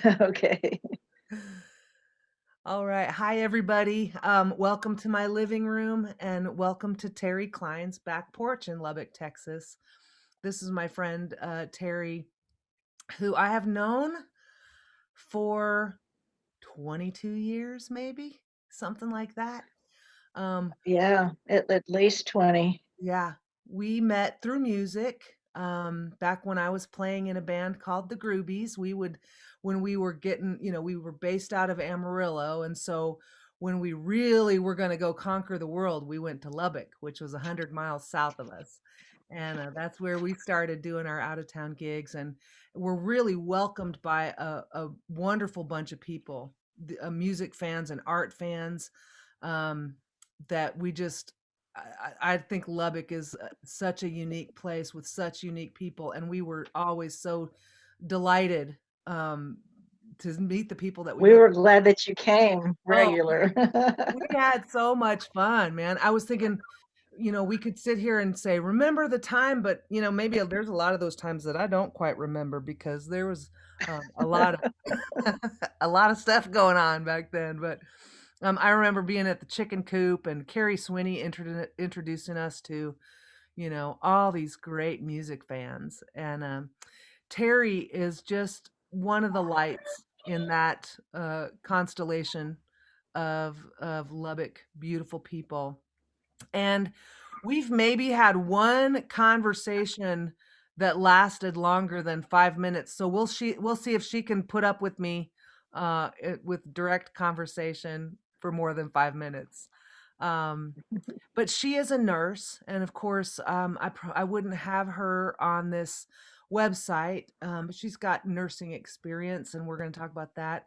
Okay. All right. Hi, everybody. Welcome to my living room and welcome to Terrie Klein's back porch in Lubbock, Texas. This is my friend, Terrie, who I have known for 22 years, maybe something like that. Um, Yeah, at least 20. yeah, we met through music. Back when I was playing in a band called the Groobies, when we were we were based out of Amarillo. And so when we really were going to go conquer the world, we went to Lubbock, which was 100 miles south of us. And that's where we started doing our out of town gigs. And we're really welcomed by a wonderful bunch of people, music fans and art fans, um, that we just I think Lubbock is such a unique place with such unique people, and we were always so delighted um, to meet the people that we We met. were glad that you came Oh, regular. we had so much fun, man. I was thinking, we could sit here and say, "Remember the time," but maybe there's a lot of those times that I don't quite remember because there was a lot of a lot of stuff going on back then. But I remember being at the chicken coop and Carrie Swinney introducing us to all these great music fans. And Terrie is just one of the lights in that constellation of Lubbock beautiful people. And we've maybe had one conversation that lasted longer than 5 minutes. So we'll see if she can put up with me with direct conversation for more than 5 minutes. Um, but she is a nurse, and of course, I wouldn't have her on this website, but she's got nursing experience, and we're going to talk about that.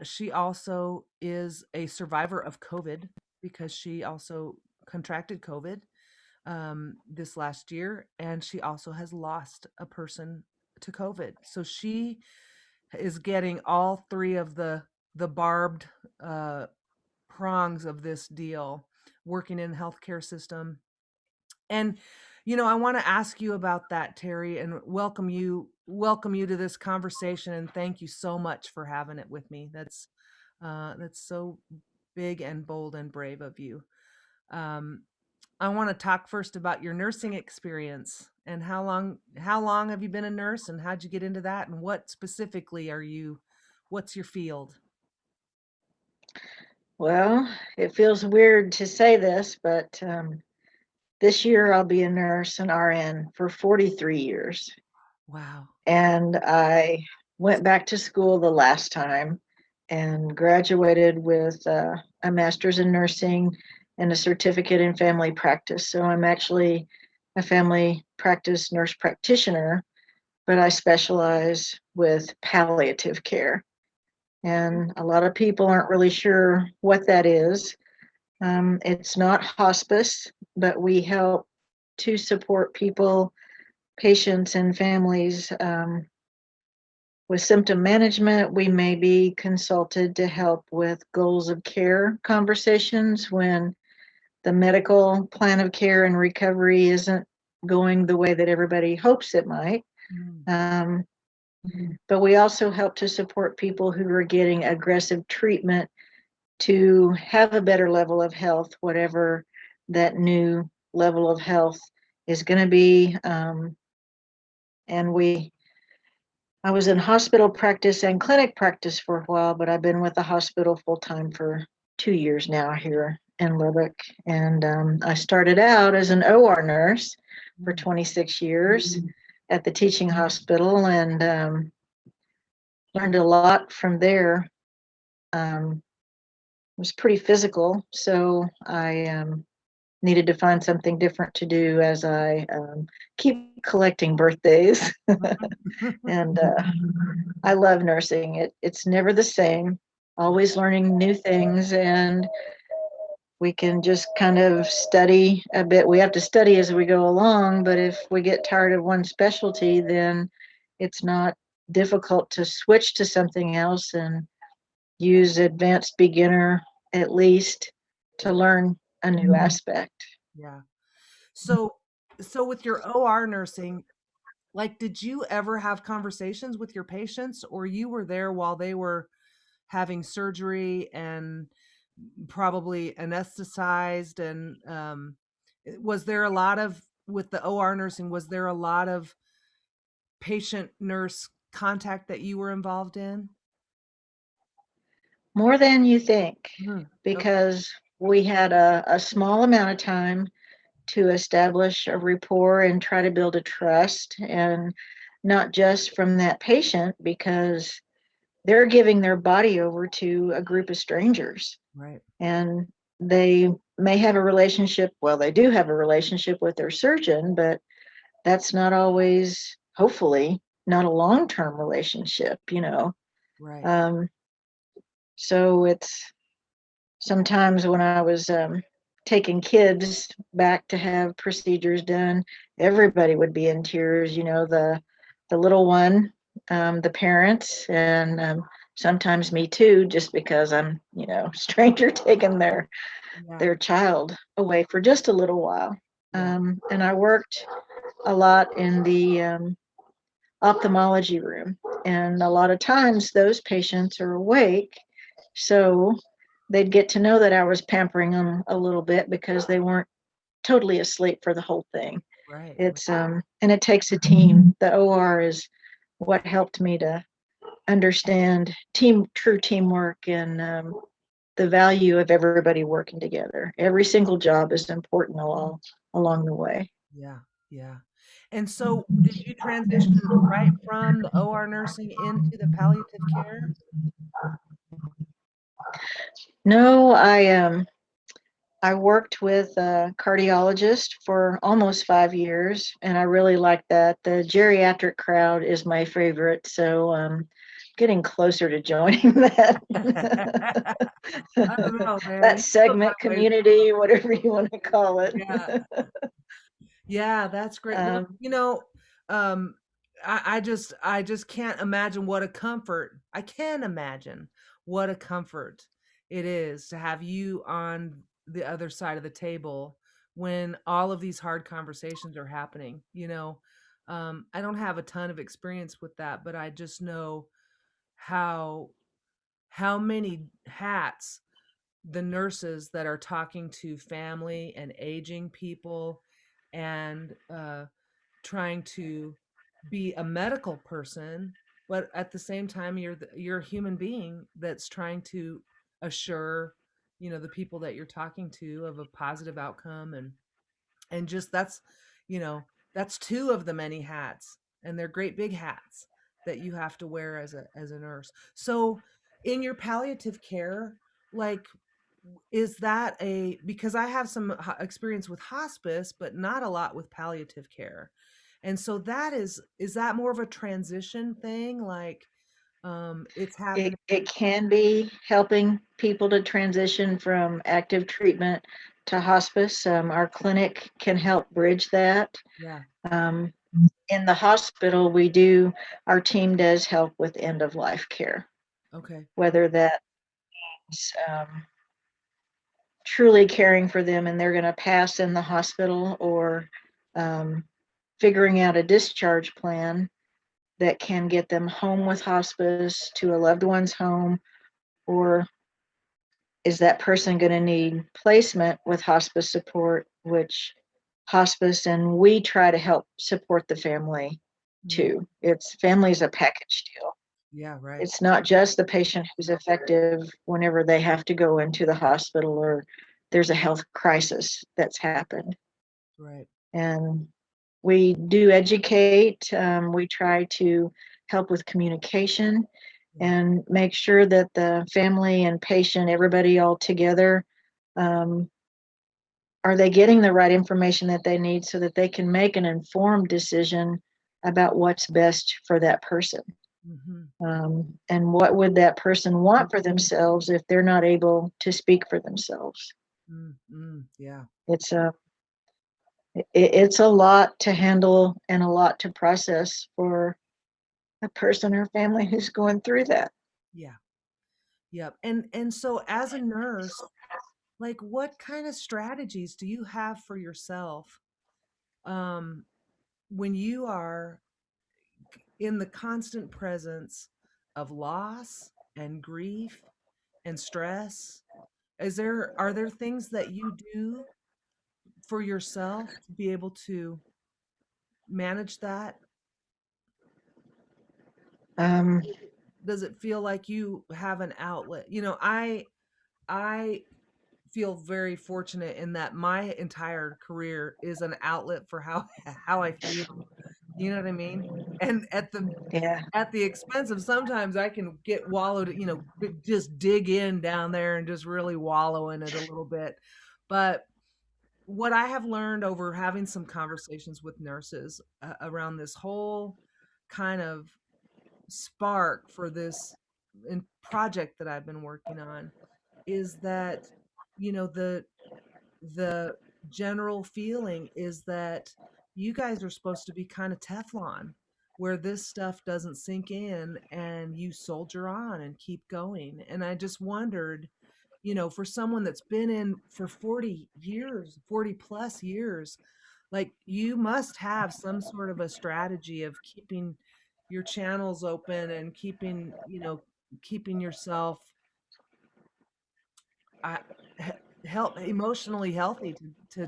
She also is a survivor of COVID because she also contracted COVID this last year, and she also has lost a person to COVID. So she is getting all three of the barbed uh, prongs of this deal, working in the healthcare system. And I want to ask you about that, Terrie, and welcome you to this conversation, and thank you so much for having it with me. That's so big and bold and brave of you. Um, I want to talk first about your nursing experience and how long have you been a nurse and how'd you get into that and what specifically what's your field? Well, it feels weird to say this, but this year I'll be a nurse, an RN, for 43 years. Wow. And I went back to school the last time and graduated with a master's in nursing and a certificate in family practice. So I'm actually a family practice nurse practitioner, but I specialize with palliative care. And a lot of people aren't really sure what that is. It's not hospice, but we help to support people, patients, and families with symptom management. We may be consulted to help with goals of care conversations when the medical plan of care and recovery isn't going the way that everybody hopes it might. Mm. Um, but we also help to support people who are getting aggressive treatment to have a better level of health, whatever that new level of health is going to be. And I was in hospital practice and clinic practice for a while, but I've been with the hospital full time for 2 years now here in Lubbock. And I started out as an OR nurse for Mm. 26 years at the teaching hospital and learned a lot from there. It was pretty physical, so I needed to find something different to do as I keep collecting birthdays. And I love nursing. It's never the same, always learning new things, and we can just kind of study a bit. We have to study as we go along, but if we get tired of one specialty, then it's not difficult to switch to something else and use advanced beginner at least to learn a new aspect. Yeah. So so with your OR nursing, Like, did you ever have conversations with your patients, or you were there while they were having surgery and probably anesthetized? And was there a lot of, with the OR nursing, was there a lot of patient nurse contact that you were involved in? More than you think, Mhm. Okay. because we had a small amount of time to establish a rapport and try to build a trust, and not just from that patient, because they're giving their body over to a group of strangers, Right. and they may have a relationship, well, they do have a relationship with their surgeon, but that's not always, hopefully, not a long-term relationship, you know. Right. Um, so it's sometimes when I was taking kids back to have procedures done, everybody would be in tears, you know, the little one, the parents, and sometimes me too, just because I'm, you know, stranger taking Yeah. their child away for just a little while. Yeah. And I worked a lot in the ophthalmology room. And a lot of times those patients are awake. So they'd get to know that I was pampering them a little bit because they weren't totally asleep for the whole thing. Right. Right. It's and it takes a team. The OR is what helped me to understand true teamwork, and the value of everybody working together. Every single job is important along the way. Yeah. Yeah. And so did you transition right from the OR nursing into the palliative care? No, I worked with a cardiologist for almost 5 years, and I really like that. The geriatric crowd is my favorite, so getting closer to joining that I don't know, man. that You put my segment ways. community, whatever you want to call it. Yeah. Yeah, that's great. Well, um, um, I just can't imagine what a comfort. I can imagine what a comfort it is to have you on the other side of the table when all of these hard conversations are happening. I don't have a ton of experience with that, but I just know how how many hats the nurses that are talking to family and aging people and trying to be a medical person, but at the same time you're a human being that's trying to assure the people that you're talking to of a positive outcome. And just you know that's two of the many hats, and they're great big hats that you have to wear as a nurse. So in your palliative care, like, is that a, because I have some experience with hospice but not a lot with palliative care, and so is that more of a transition thing, like it's happening? it can be helping people to transition from active treatment to hospice. Our clinic can help bridge that. Yeah. Um, in the hospital, our team does help with end of life care, Okay. whether that's truly caring for them and they're going to pass in the hospital, or um, figuring out a discharge plan that can get them home with hospice to a loved one's home, or is that person going to need placement with hospice support, which hospice and we try to help support the family Mm, too. It's Family's a package deal. yeah, right. It's not just the patient who's effective whenever they have to go into the hospital or there's a health crisis that's happened. Right. And we do educate. We try to help with communication Yeah. and make sure that the family and patient, everybody all together, um, are they getting the right information that they need so that they can make an informed decision about what's best for that person. Hmm. And what would that person want for themselves if they're not able to speak for themselves? Yeah. It's a it's a lot to handle and a lot to process for a person or family who's going through that. Yeah. Yep. And so as a nurse, like, what kind of strategies do you have for yourself um when you are in the constant presence of loss and grief and stress, are there things that you do for yourself to be able to manage that? Um, Does it feel like you have an outlet? I feel very fortunate in that my entire career is an outlet for how how I feel. You know what I mean? And yeah. at the expense of sometimes I can get wallowed, just dig in down there and just really wallow in it a little bit. But what I have learned over having some conversations with nurses around this whole kind of spark for this project that I've been working on is that, the the general feeling is that you guys are supposed to be kind of Teflon, where this stuff doesn't sink in and you soldier on and keep going. And I just wondered, for someone that's been in for 40 years, 40 plus years, like you must have some sort of a strategy of keeping your channels open and keeping yourself uh, help emotionally healthy to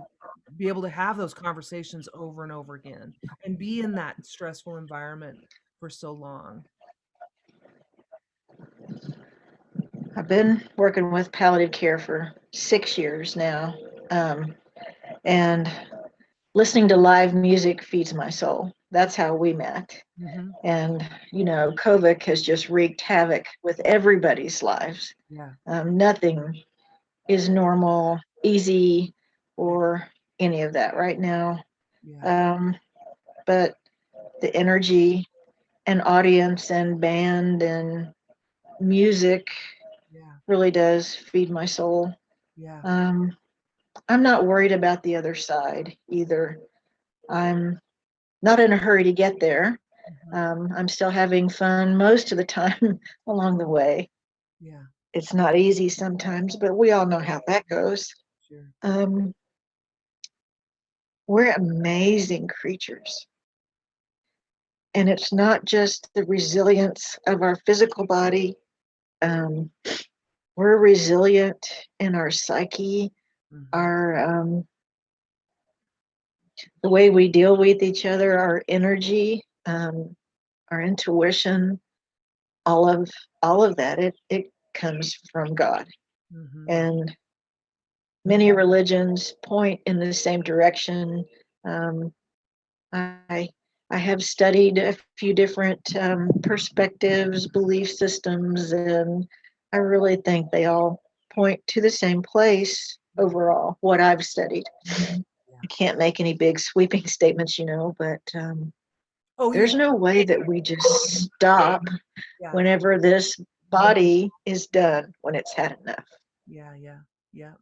be able to have those conversations over and over again and be in that stressful environment for so long. I've been working with palliative care for 6 years now. Um, and listening to live music feeds my soul. That's how we met. Hmm. And, COVID has just wreaked havoc with everybody's lives. Yeah. Nothing is normal, easy, or any of that right now. Yeah. Um, but the energy and audience and band and music Yeah. really does feed my soul. Yeah. Um, I'm not worried about the other side either. I'm not in a hurry to get there. Hmm. I'm still having fun most of the time along the way. Yeah. It's not easy sometimes, but we all know how that goes. Sure. Um, we're amazing creatures. And it's not just the resilience of our physical body. Um, we're resilient in our psyche, Hmm. our the way we deal with each other, our energy, our intuition, all of that. It comes from God, Hmm. and many religions point in the same direction. Um, I I have studied a few different perspectives, belief systems, and I really think they all point to the same place overall. What I've studied, Yeah. I can't make any big sweeping statements, but Oh yeah. there's no way that we just stop Yeah. whenever this body is done, when it's had enough. Yeah. Yeah. Yeah.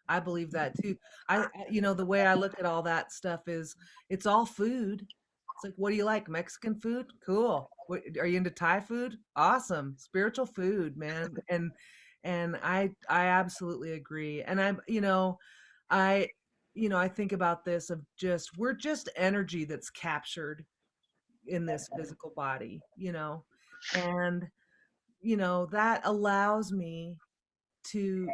I believe that too. The way I look at all that stuff is it's all food. It's like, what do you like? Mexican food? Cool. What, are you into Thai food? Awesome. Spiritual food, man. And I absolutely agree. And I I think about this of just we're just energy that's captured in this physical body, And that allows me to,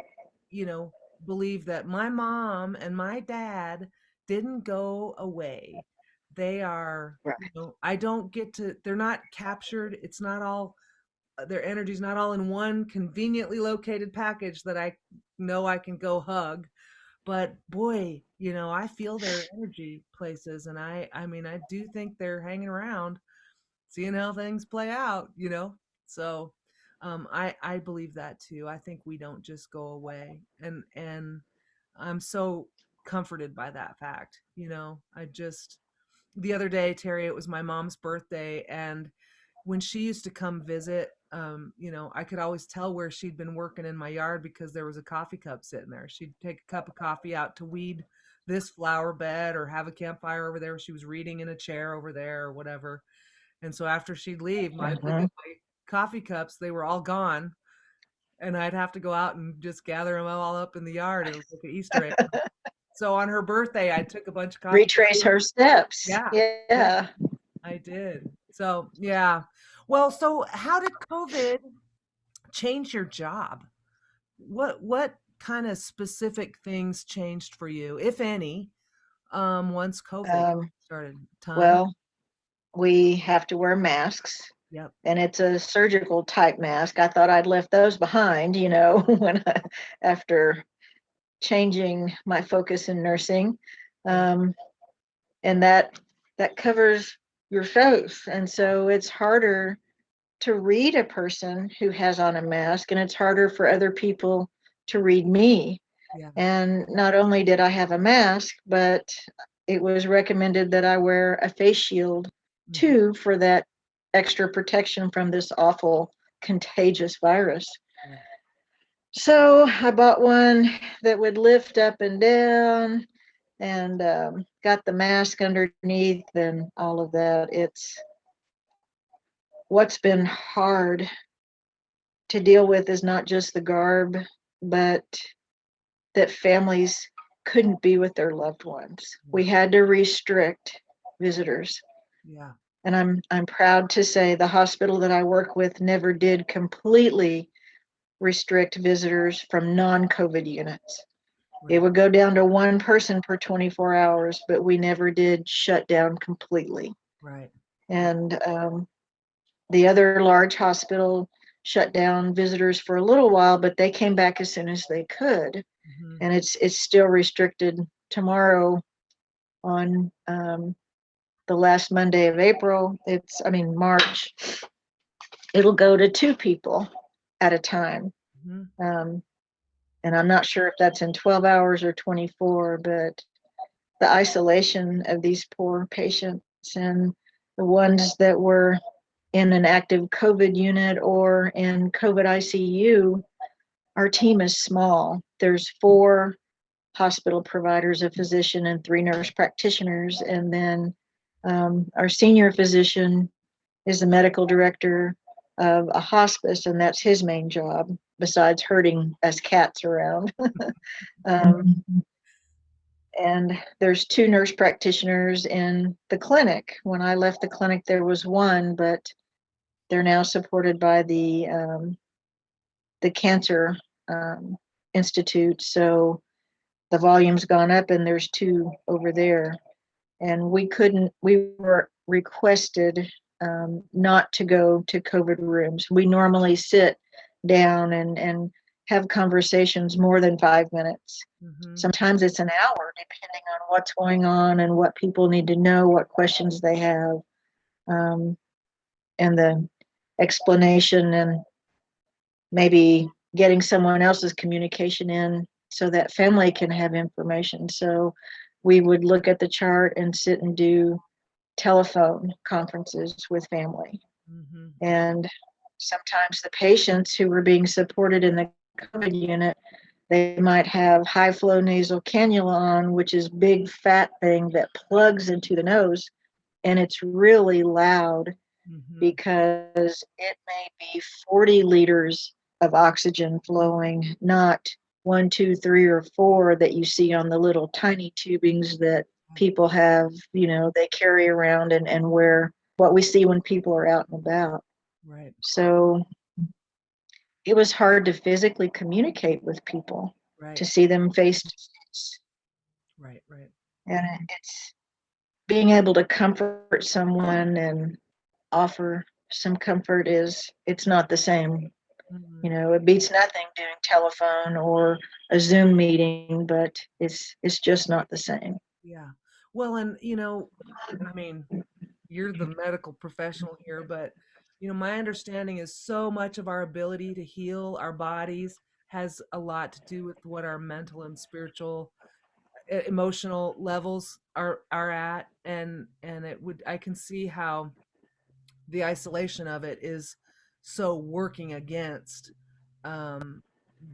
you know, believe that my mom and my dad didn't go away. They are, Right. I don't get to, they're not captured. It's not all, their energy's not all in one conveniently located package that I know I can go hug. But boy, I feel their energy places. And I mean, I do think they're hanging around seeing how things play out, So I believe that too. I think we don't just go away, and I'm so comforted by that fact. I just the other day, Terry, it was my mom's birthday, and when she used to come visit, I could always tell where she'd been working in my yard because there was a coffee cup sitting there. She'd take a cup of coffee out to weed this flower bed or have a campfire over there. She was reading in a chair over there or whatever. And so after she'd leave, I'd look Mhm. at my coffee cups, they were all gone. And I'd have to go out and just gather them all up in the yard. It was like an Easter egg. So on her birthday, I took a bunch of coffee. Retrace her steps. Yeah, yeah, Yeah. I did. So, yeah. Well, so how did COVID change your job? What kind of specific things changed for you, if any, once COVID Um, started? Ton? well, we have to wear masks, Yep. and it's a surgical type mask. I thought I'd left those behind, after changing my focus in nursing. Yeah. Um, and that covers your face. And so it's harder to read a person who has on a mask, and it's harder for other people to read me. Yeah. And not only did I have a mask, but it was recommended that I wear a face shield Mhm. too, for that extra protection from this awful contagious virus. Yeah. So I bought one that would lift up and down, and got the mask underneath and all of that. It's what's been hard to deal with is not just the garb, but that families couldn't be with their loved ones. Yeah. We had to restrict visitors. Yeah. And I'm proud to say the hospital that I work with never did completely restrict visitors from non-COVID units. It Right. would go down to one person per 24 hours, but we never did shut down completely. Right. And the other large hospital shut down visitors for a little while, but they came back as soon as they could. Mhm. And it's still restricted. Tomorrow, on the last Monday of April, March, it'll go to 2 people at a time. Mhm. Um, and I'm not sure if that's in 12 hours or 24, but the isolation of these poor patients, and the ones that were in an active COVID unit or in COVID ICU, our team is small. There's 4 hospital providers, a physician, and 3 nurse practitioners. And then our senior physician is the medical director of a hospice, and that's his main job, besides herding us cats around. um, and there's 2 nurse practitioners in the clinic. When I left the clinic, there was 1, but they're now supported by the cancer um, institute. So the volume's gone up, and there's 2 over there. And we were requested not to go to COVID rooms. We normally sit down and have conversations more than 5 minutes. Mhm. Sometimes it's an hour, depending on what's going on and what people need to know, what questions they have, um, and the explanation, and maybe getting someone else's communication in so that family can have information. So we would look at the chart and sit and do telephone conferences with family. Mhm. And sometimes the patients who were being supported in the COVID unit, they might have high flow nasal cannula on, which is big fat thing that plugs into the nose, and it's really loud Mhm. because it may be 40 liters of oxygen flowing, not 1, 2, 3, or 4 that you see on the little tiny tubings that people have, they carry around and wear, what we see when people are out and about. Right. So it was hard to physically communicate with people, to Right. see them face to face. Right. Right. And it's being able to comfort someone and offer some comfort, it's not the same. Mhm. It beats nothing doing telephone or a Zoom meeting, but it's just not the same. Yeah. Well, and I mean, you're the medical professional here, but my understanding is so much of our ability to heal our bodies has a lot to do with what our mental and spiritual, emotional levels are at, and I can see how the isolation of it is so working against um,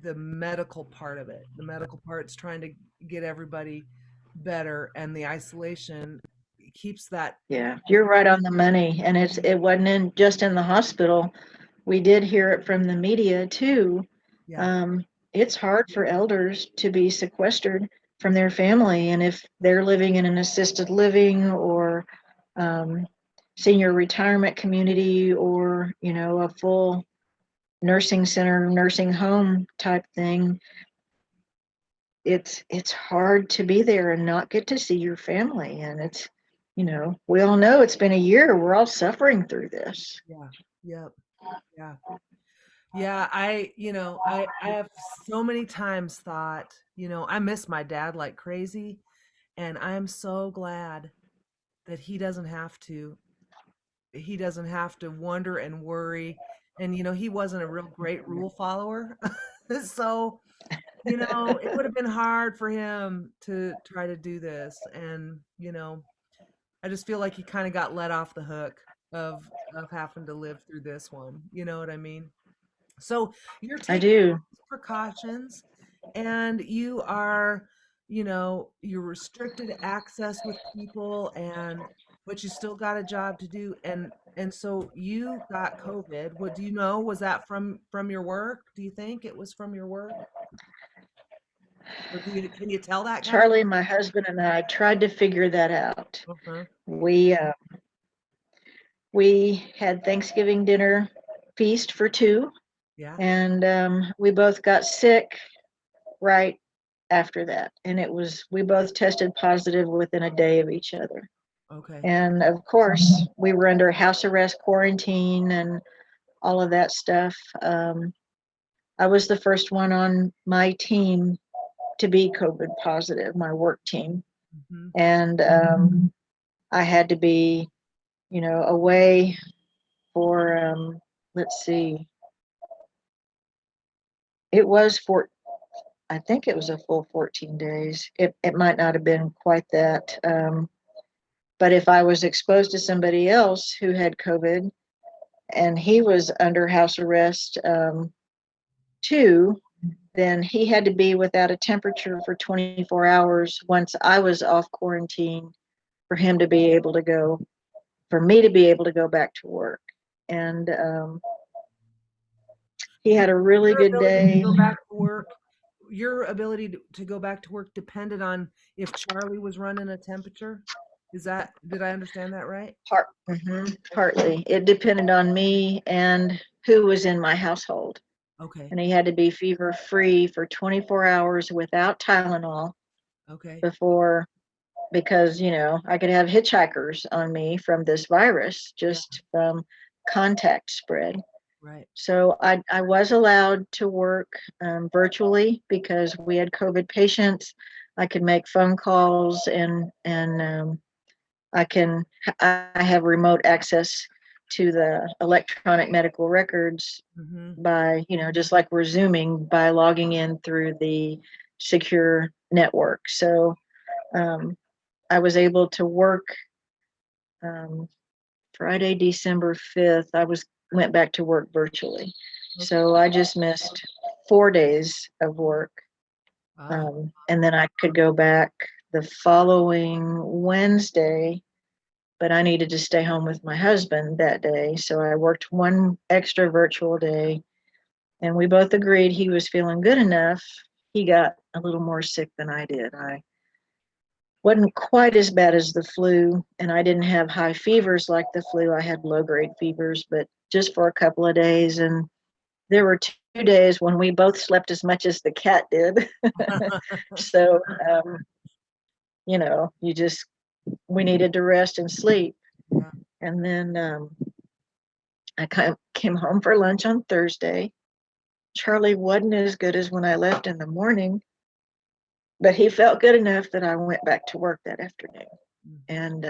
the medical part of it. The medical part's trying to get everybody better, and the isolation keeps that. Yeah, you're right on the money. And it wasn't just in the hospital. We did hear it from the media too. Yeah. Um, it's hard for elders to be sequestered from their family, and if they're living in an assisted living or um, senior retirement community or, a full nursing center, nursing home type thing, it's hard to be there and not get to see your family. And it's, we all know it's been a year. We're all suffering through this. Yeah. Yep. Yeah. Yeah, I have so many times thought, I miss my dad like crazy, and I am so glad that he doesn't have to wonder and worry. And he wasn't a real great rule follower. So, it would have been hard for him to try to do this. And, I just feel like he kind of got let off the hook of having to live through this one. You know what I mean? So you're I taking do. precautions, and you're restricted access with people, but you still got a job to do. And so you got COVID. What do you know? Was that from your work? Do you think it was from your work? Or can you tell that kind of? Charlie, my husband, and I tried to figure that out. Uh-huh. We had Thanksgiving dinner feast for two, Yeah. and we both got sick right after that. And we both tested positive within a day of each other. Okay. And of course, we were under house arrest quarantine and all of that stuff. I was the first one on my team to be COVID positive, my work team. Hmm. And I had to be, away for, let's see, it was I think it was a full 14 days. It might not have been quite that. But if I was exposed to somebody else who had COVID and he was under house arrest too, then he had to be without a temperature for 24 hours once I was off quarantine for him to be able to go, for me to be able to go back to work. And he Your had a really your good ability to day. go back to work, your ability to go back to work depended on if Charlie was running a temperature? Did I understand that right? Partly. It depended on me and who was in my household. Okay. And he had to be fever free for 24 hours without Tylenol Okay. before, because, I could have hitchhikers on me from this virus Yeah. just from contact spread. Right. So I was allowed to work virtually because we had COVID patients. I could make phone calls and I have remote access to the electronic medical records Mhm. by, just like we're Zooming, by logging in through the secure network. So um, I was able to work um, Friday, December 5th. Went back to work virtually. Okay. So I just missed 4 days of work. Ah. And then I could go back the following Wednesday, but I needed to stay home with my husband that day. So I worked one extra virtual day, and we both agreed he was feeling good enough. He got a little more sick than I did. I wasn't quite as bad as the flu, and I didn't have high fevers like the flu. I had low grade fevers, but just for a couple of days. And there were 2 days when we both slept as much as the cat did. So, you know, you just, we needed to rest and sleep. Yeah. And then I came home for lunch on Thursday. Charlie wasn't as good as when I left in the morning, but he felt good enough that I went back to work that afternoon. Mhm. And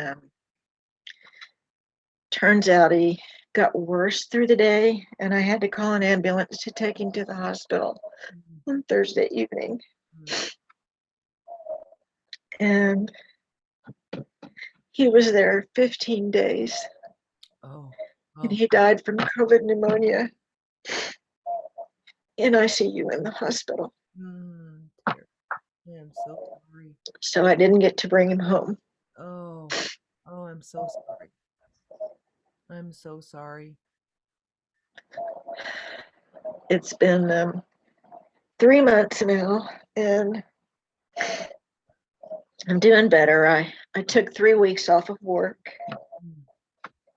turns out he got worse through the day, and I had to call an ambulance to take him to the hospital Mhm. on Thursday evening. Mhm. And he was there 15 days, Oh. and Oh. he died from COVID pneumonia in ICU in the hospital. Terry, I am so sorry. So I didn't get to bring him home. Oh. Oh, I'm so sorry. I'm so sorry. It's been 3 months now, and I'm doing better. I took 3 weeks off of work, Mm.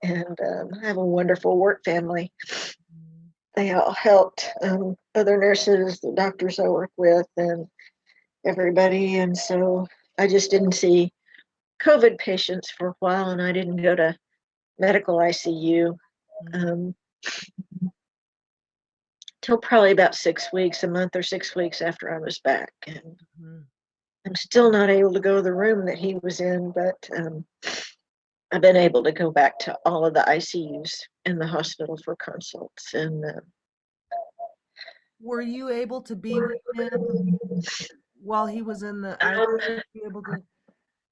and I have a wonderful work family. Mm. They all helped, other nurses, the doctors I work with, and everybody. And so I just didn't see COVID patients for a while, and I didn't go to medical ICU Mm. um, till probably about 6 weeks, a month or 6 weeks after I was back. And Mhm. I'm still not able to go to the room that he was in, but I've been able to go back to all of the ICUs in the hospital for consults. And Were you able to be with him while he was in the ICU? um, Be able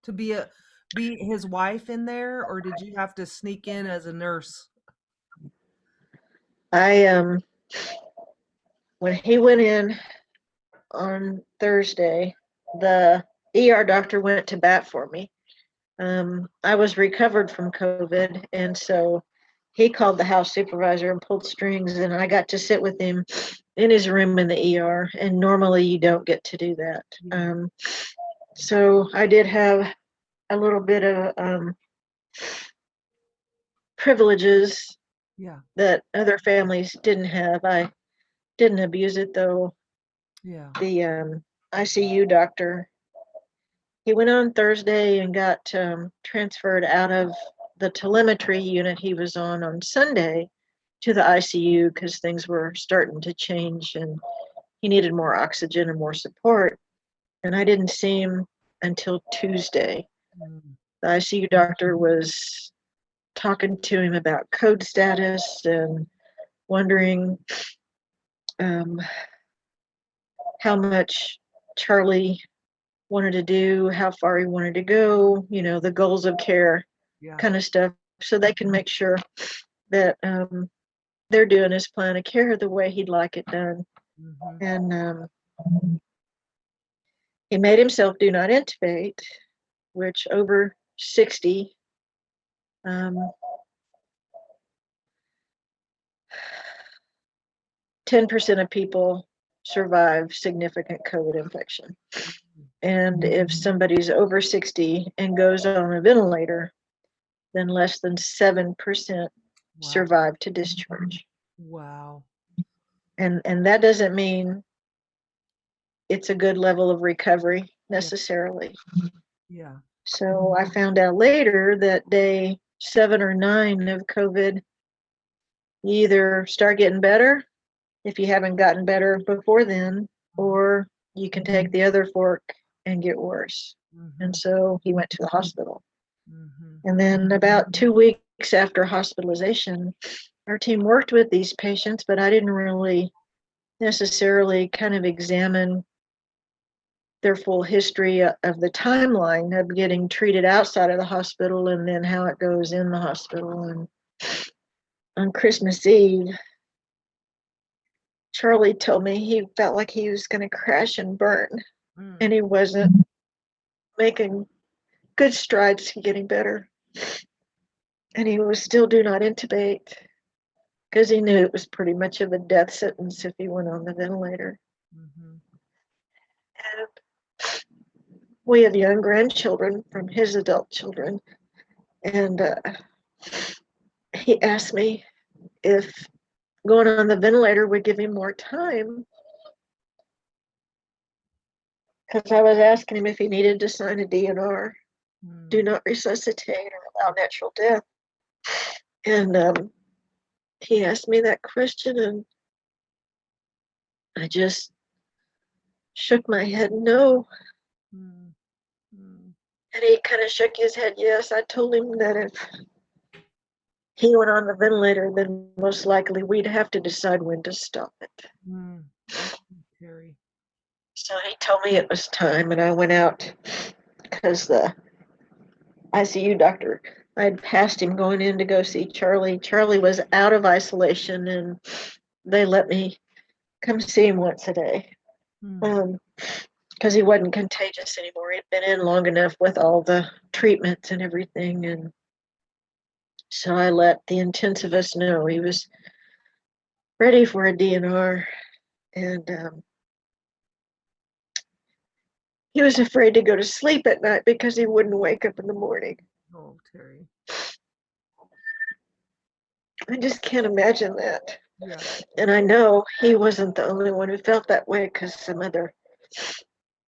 to be his wife in there, or did you have to sneak in as a nurse? I when he went in on Thursday, the ER doctor went to bat for me. I was recovered from COVID, and so he called the house supervisor and pulled strings, and I got to sit with him in his room in the ER. And normally you don't get to do that. Yeah. So I did have a little bit of privileges Yeah. that other families didn't have. I didn't abuse it though. Yeah. The ICU doctor, he went on Thursday and got transferred out of the telemetry unit he was on Sunday to the ICU because things were starting to change and he needed more oxygen and more support. And I didn't see him until Tuesday. Mm. The ICU doctor was talking to him about code status and wondering um, how much Charlie wanted to do, how far he wanted to go, the goals of care Yeah. kind of stuff, so they can make sure that they're doing his plan of care the way he'd like it done. Mhm. And he made himself do not intubate, which over 60, um, 10% of people survive significant COVID infection. Mhm. And if somebody's over 60 and goes on a ventilator, then less than 7% Wow. survive to discharge. Wow. And that doesn't mean it's a good level of recovery Yeah. necessarily. Yeah. So I found out later that day 7 or 9 of COVID, you either start getting better if you haven't gotten better before then, Mhm. or you can take the other fork and get worse. And Mhm. so he went to the hospital. Mhm. And then about 2 weeks after hospitalization, our team worked with these patients, but I didn't really necessarily kind of examine their full history of the timeline of getting treated outside of the hospital and then how it goes in the hospital. And on Christmas Eve, Charlie told me he felt like he was going to crash and burn, Mm. and he wasn't making good strides to getting better. And he was still do not intubate because he knew it was pretty much of a death sentence if he went on the ventilator. Mhm. And we have young grandchildren from his adult children, and he asked me if going on the ventilator would give him more time because I was asking him if he needed to sign a DNR, do Mm. not resuscitate or allow natural death. And he asked me that question, and I just shook my head no. Mm. Mm. And he kind of shook his head yes. I told him that if he went on the ventilator, then most likely we'd have to decide when to stop it. Mm. Terry. So he told me it was time, and I went out because the ICU doctor, I had passed him going in to go see Charlie. Charlie was out of isolation, and they let me come see him once a day Mm. because he wasn't contagious anymore. He'd been in long enough with all the treatments and everything. And so I let the intensivist know he was ready for a DNR. And he was afraid to go to sleep at night because he wouldn't wake up in the morning. Oh, Terry. I just can't imagine that. Yeah. And I know he wasn't the only one who felt that way because some other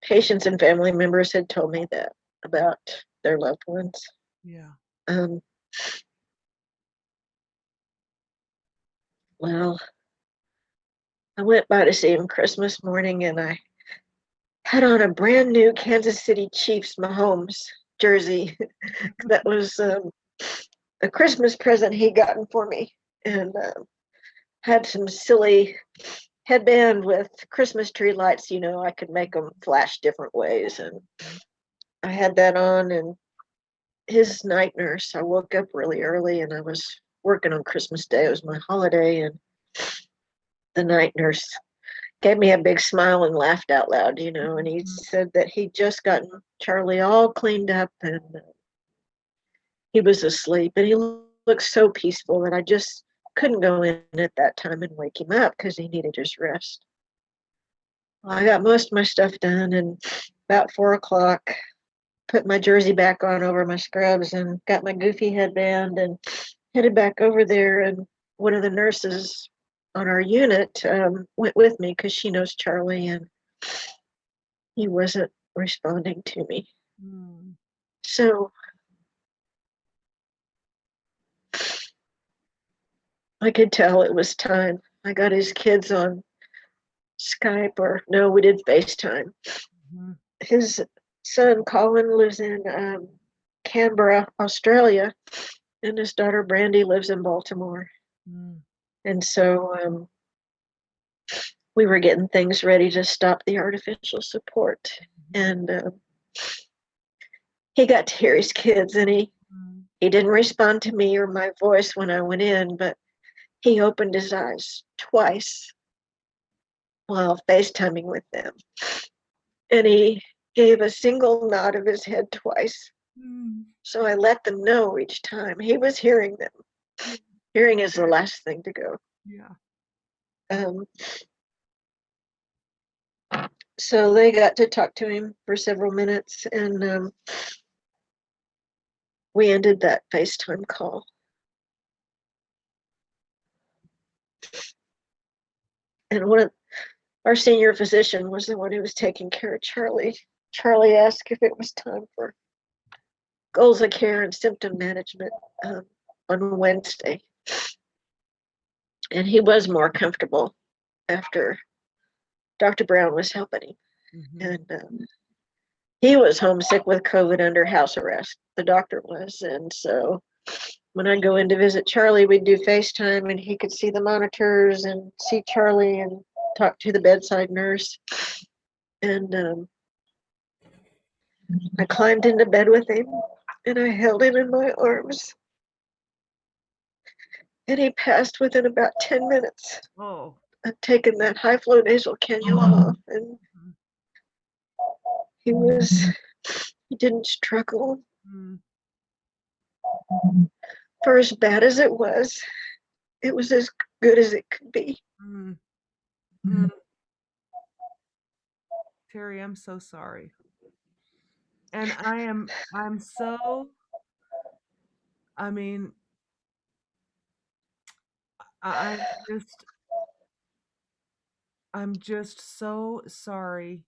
patients and family members had told me that about their loved ones. Yeah. Um, well, I went by to see him Christmas morning and I had on a brand new Kansas City Chiefs Mahomes jersey. That was a Christmas present he gotten for me. And had some silly headband with Christmas tree lights. I could make them flash different ways. And I had that on, and his night nurse, I woke up really early and I was working on Christmas Day. It was my holiday, and the night nurse gave me a big smile and laughed out loud, and he Mhm. said that he'd just gotten Charlie all cleaned up and he was asleep. And he looked so peaceful that I just couldn't go in at that time and wake him up because he needed his rest. Well, I got most of my stuff done, and about 4 o'clock, put my jersey back on over my scrubs and got my goofy headband and headed back over there. And one of the nurses on our unit went with me because she knows Charlie, and he wasn't responding to me. Mm. So I could tell it was time. I got his kids on Skype, or no, we did FaceTime. Mhm. His son Colin lives in Canberra, Australia, and his daughter Brandy lives in Baltimore. Mm. And so we were getting things ready to stop the artificial support. Mhm. And he got to hear his kids, and Mm. he didn't respond to me or my voice when I went in, but he opened his eyes twice while FaceTiming with them. And he gave a single nod of his head twice. Mm. So I let them know each time he was hearing them. Yeah. Hearing is the last thing to go. Yeah. Um, so they got to talk to him for several minutes, and we ended that FaceTime call. And one of our senior physician was the one who was taking care of Charlie. Charlie asked if it was time for goals of care and symptom management on Wednesday. And he was more comfortable after Dr. Brown was helping him. Mhm. And he was homesick with COVID under house arrest. The doctor was. And so when I'd go in to visit Charlie, we'd do FaceTime and he could see the monitors and see Charlie and talk to the bedside nurse. And I climbed into bed with him and I held him in my arms. And he passed within about 10 minutes Oh. of taking that high flow nasal cannula off. And Mhm. he didn't struggle. Mm. For as bad as it was as good as it could be. Mm. Mm. Terry, I'm so sorry. And I'm so I mean, I'm just so sorry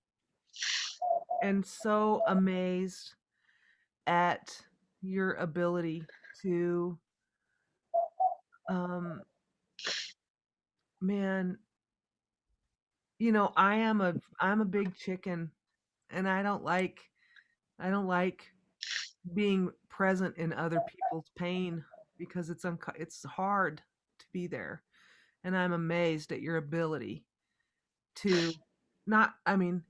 and so amazed at your ability to um man, I'm a big chicken and I don't like being present in other people's pain because it's hard to be there. And I'm amazed at your ability to not I mean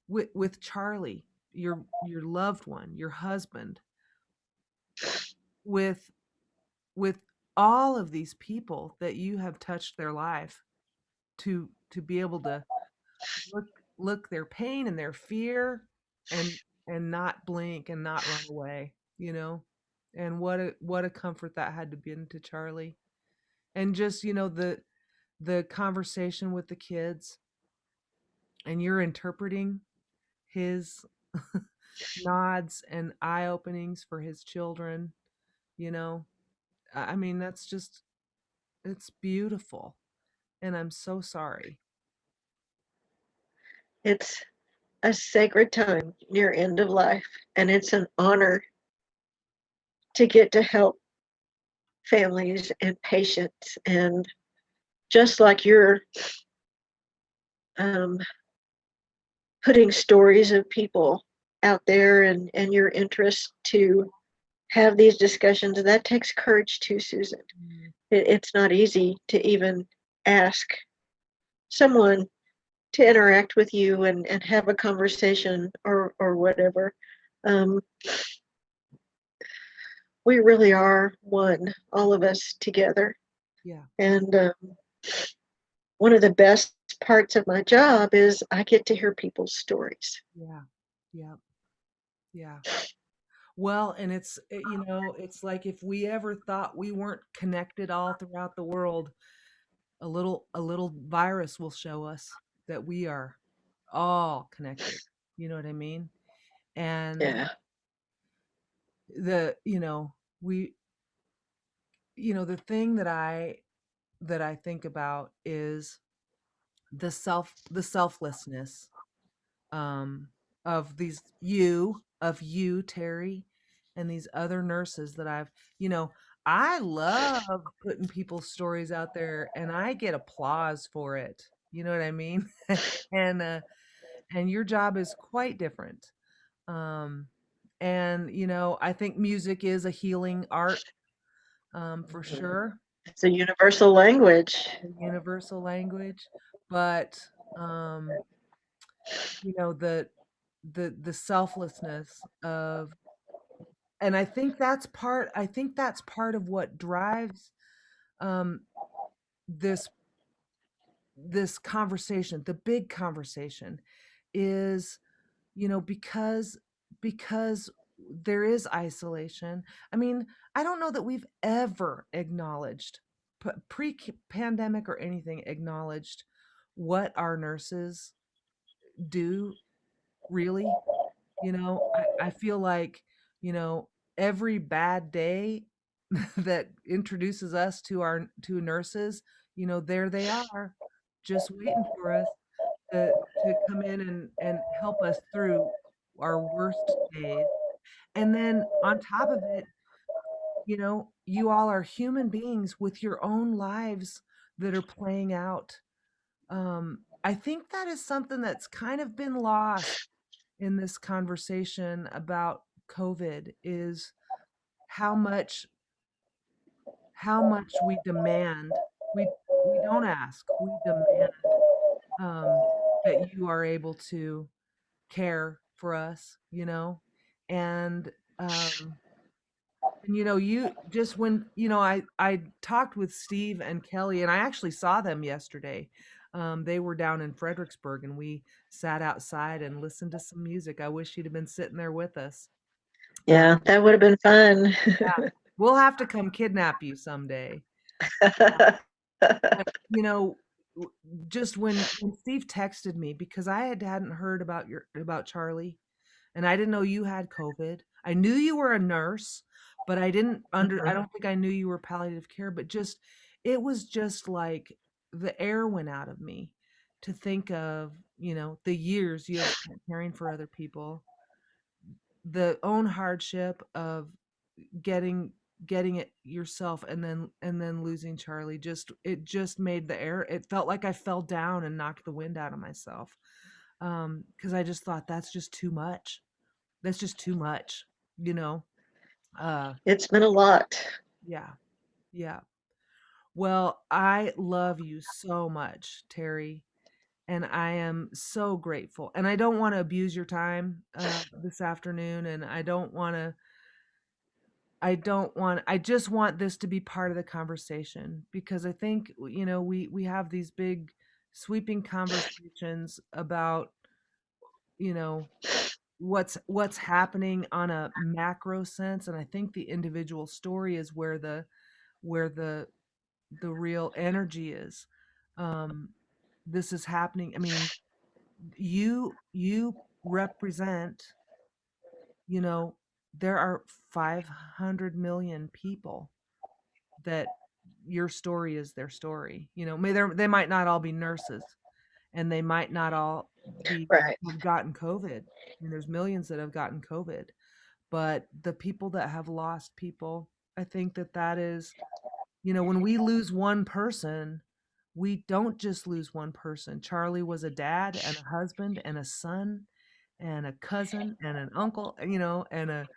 with Charlie, your loved one, your husband, with with all of these people that you have touched their life to be able to look look their pain and their fear and not blink and not run away, you know? And what a comfort that had to be to Charlie. And just, the conversation with the kids and you're interpreting his nods and eye openings for his children, you know. I mean, that's just It's beautiful, and I'm so sorry. It's a sacred time near end of life, and it's an honor to get to help families and patients. And just like you're um, putting stories of people out there and your interest to have these discussions, that takes courage too, Susan. Mm, It's not easy to even ask someone to interact with you and have a conversation or whatever. Um, we really are one, all of us together. yeah, And one of the best parts of my job is I get to hear people's stories. yeah, yeah, yeah. Well, and it's like if we ever thought we weren't connected all throughout the world, a little virus will show us that we are all connected. You know what I mean? And Yeah. the you know we the thing that I think about is the selflessness um of you, Terry, and these other nurses that you know I love putting people's stories out there, and I get applause for it. You know what I mean? and and your job is quite different. um and I think music is a healing art, for Mhm. sure, It's a universal language. a universal language. But um the the selflessness of, and I think that's part of what drives um this this conversation, the big conversation, is because there is isolation. I mean, I don't know that we've ever acknowledged, pre-pandemic or anything, acknowledged what our nurses do, really. I feel like, you know, every bad day that introduces us to nurses, there they are, just waiting for us to come in and help us through our worst days. And then on top of it, you all are human beings with your own lives that are playing out. I think that is something that's kind of been lost in this conversation about COVID, is how much we demand. We don't ask, we demand that you are able to care for us, and um you just when I talked with Steve and Kelly, and I actually saw them yesterday. They were down in Fredericksburg, and we sat outside and listened to some music. I wish she'd have been sitting there with us. Uh, Yeah, that would have been fun. yeah, we'll have to come kidnap you someday. But, w- just when Steve texted me, because I hadn't heard about Charlie, and I didn't know you had COVID. I knew you were a nurse, but I Mhm. don't think I knew you were palliative care, but just it was just like the air went out of me to think of, the years you have spent caring for other people, the own hardship of getting it yourself, and then losing Charlie. It just made the air, it felt like I fell down and knocked the wind out of myself. Because I just thought that's just too much. That's just too much, you know? Uh, It's been a lot. yeah, yeah. Well, I love you so much, Terry, and I am so grateful. And I don't want to abuse your time this afternoon, and I just want this to be part of the conversation, because I think, we have these big sweeping conversations about, you know, what's happening on a macro sense, and I think the individual story is where the real energy is. um this is happening. I mean, you represent, you know there are 500 million people that your story is their story. They might not all be nurses, and they might not all be Right. have gotten COVID. I mean, there's millions that have gotten COVID, but the people that have lost people, I think that is, when we lose one person, we don't just lose one person. Charlie was a dad and a husband and a son and a cousin and an uncle, and A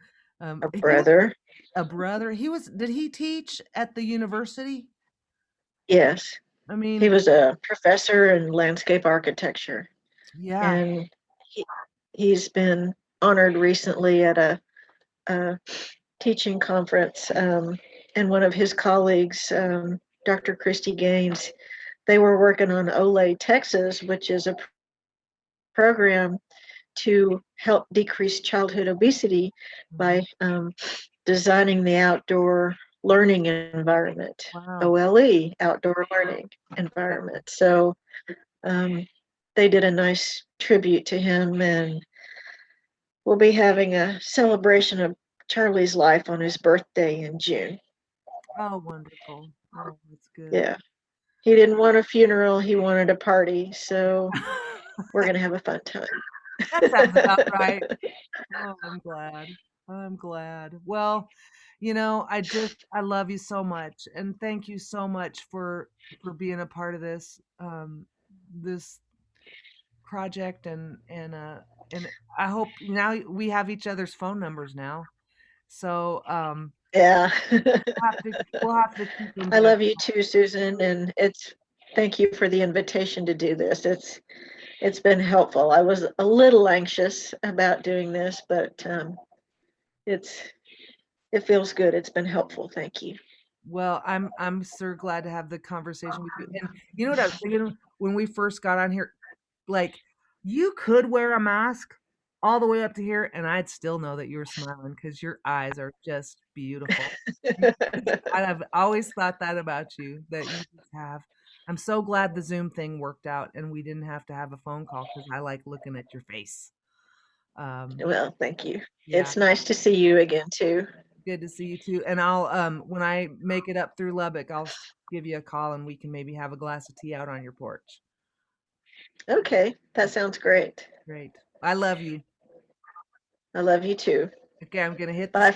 he was brother. a brother. Did he teach at the university? Yes. I He mean, was a professor in landscape architecture, yeah. and he, he's been honored recently at a teaching conference. And one of his colleagues, Dr. Christy Gaines, they were working on Olay, Texas, which is a program to help decrease childhood obesity by Mhm. designing the outdoor learning environment, Wow. OLE, outdoor learning environment. So um, they did a nice tribute to him, and we'll be having a celebration of Charlie's life on his birthday in June. Oh, wonderful. Oh, that's good. Yeah, he didn't want a funeral, he wanted a party. So we're going to have a fun time. That sounds about right. Oh, I'm glad. I'm glad. Well, I love you so much, and thank you so much for being a part of this project, and I hope now we have each other's phone numbers now. So, Yeah. we'll have to keep in I touch. love you too, Susan, and thank you for the invitation to do this. It's been helpful. I was a little anxious about doing this, but it's it feels good. It's been helpful. Thank you. Well, I'm so glad to have the conversation with you. And you know what I was thinking when we first got on here? Like, you could wear a mask all the way up to here, and I'd still know that you were smiling because your eyes are just beautiful. I've always thought that about you, that you just have. I'm so glad the Zoom thing worked out and we didn't have to have a phone call because I like looking at your face. Um, Well, thank you. yeah, It's nice to see you again too. good to see you too. And I'll when I make it up through Lubbock, give you a call and we can maybe have a glass of tea out on your porch. Okay, that sounds great. Great. I love you. I love you too. Okay, I'm gonna hit the Bye